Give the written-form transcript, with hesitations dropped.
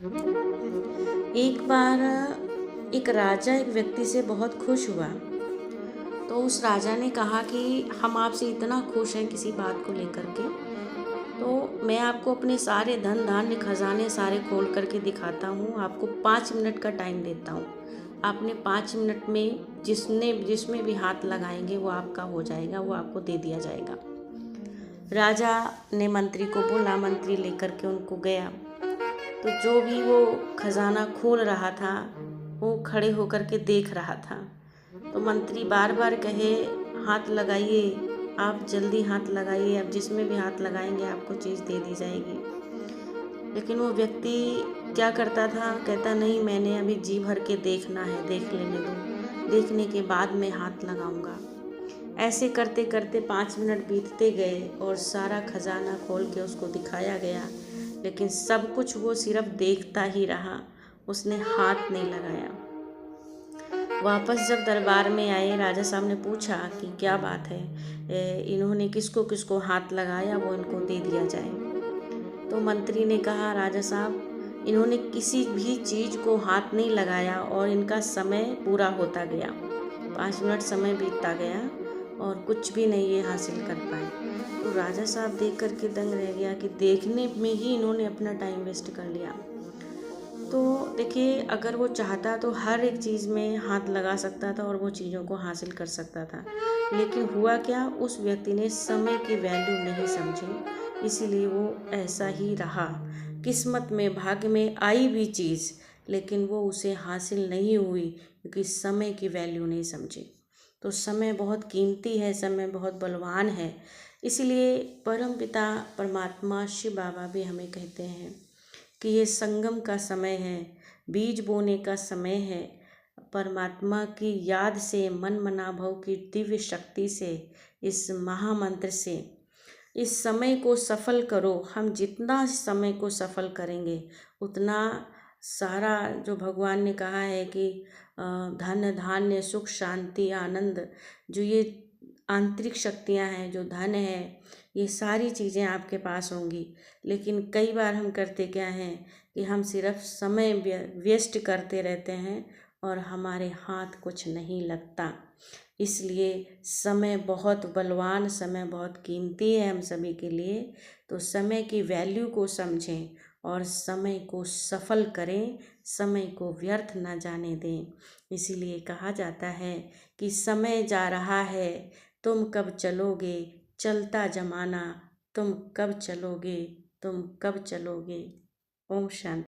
एक बार एक राजा एक व्यक्ति से बहुत खुश हुआ। तो उस राजा ने कहा कि हम आपसे इतना खुश हैं किसी बात को लेकर के, तो मैं आपको अपने सारे धन धान्य खजाने सारे खोल करके दिखाता हूँ। आपको 5 मिनट का टाइम देता हूँ। आपने 5 मिनट में जिसमें भी हाथ लगाएंगे वो आपका हो जाएगा, वो आपको दे दिया जाएगा। राजा ने मंत्री को बोला, मंत्री लेकर के उनको गया। तो जो भी वो खजाना खोल रहा था वो खड़े होकर के देख रहा था। तो मंत्री बार बार कहे, हाथ लगाइए, आप जल्दी हाथ लगाइए, आप जिसमें भी हाथ लगाएंगे आपको चीज़ दे दी जाएगी। लेकिन वो व्यक्ति क्या करता था, कहता नहीं, मैंने अभी जी भर के देखना है, देख लेने दो, देखने के बाद मैं हाथ लगाऊंगा। ऐसे करते करते 5 मिनट बीतते गए और सारा खजाना खोल के उसको दिखाया गया, लेकिन सब कुछ वो सिर्फ देखता ही रहा, उसने हाथ नहीं लगाया। वापस जब दरबार में आए, राजा साहब ने पूछा कि क्या बात है, इन्होंने किसको किसको हाथ लगाया, वो इनको दे दिया जाए। तो मंत्री ने कहा, राजा साहब, इन्होंने किसी भी चीज़ को हाथ नहीं लगाया और इनका समय पूरा होता गया। 5 मिनट समय बीतता गया और कुछ भी नहीं ये हासिल कर पाए। तो राजा साहब देख कर के दंग रह गया कि देखने में ही इन्होंने अपना टाइम वेस्ट कर लिया। तो देखिए, अगर वो चाहता तो हर एक चीज़ में हाथ लगा सकता था और वो चीज़ों को हासिल कर सकता था। लेकिन हुआ क्या, उस व्यक्ति ने समय की वैल्यू नहीं समझी, इसीलिए वो ऐसा ही रहा। किस्मत में, भाग्य में आई भी चीज़, लेकिन वो उसे हासिल नहीं हुई क्योंकि समय की वैल्यू नहीं समझी। तो समय बहुत कीमती है, समय बहुत बलवान है। इसीलिए परम पिता परमात्मा शिव बाबा भी हमें कहते हैं कि ये संगम का समय है, बीज बोने का समय है। परमात्मा की याद से, मन मनाभव की दिव्य शक्ति से, इस महामंत्र से इस समय को सफल करो। हम जितना समय को सफल करेंगे उतना सारा, जो भगवान ने कहा है कि धन धान्य सुख शांति आनंद, जो ये आंतरिक शक्तियाँ हैं, जो धन है, ये सारी चीज़ें आपके पास होंगी। लेकिन कई बार हम करते क्या हैं कि हम सिर्फ समय वेस्ट करते रहते हैं और हमारे हाथ कुछ नहीं लगता। इसलिए समय बहुत बलवान, समय बहुत कीमती है हम सभी के लिए। तो समय की वैल्यू को समझें और समय को सफल करें, समय को व्यर्थ ना जाने दें। इसीलिए कहा जाता है कि समय जा रहा है, तुम कब चलोगे, चलता जमाना, तुम कब चलोगे, तुम कब चलोगे। ओम शांति।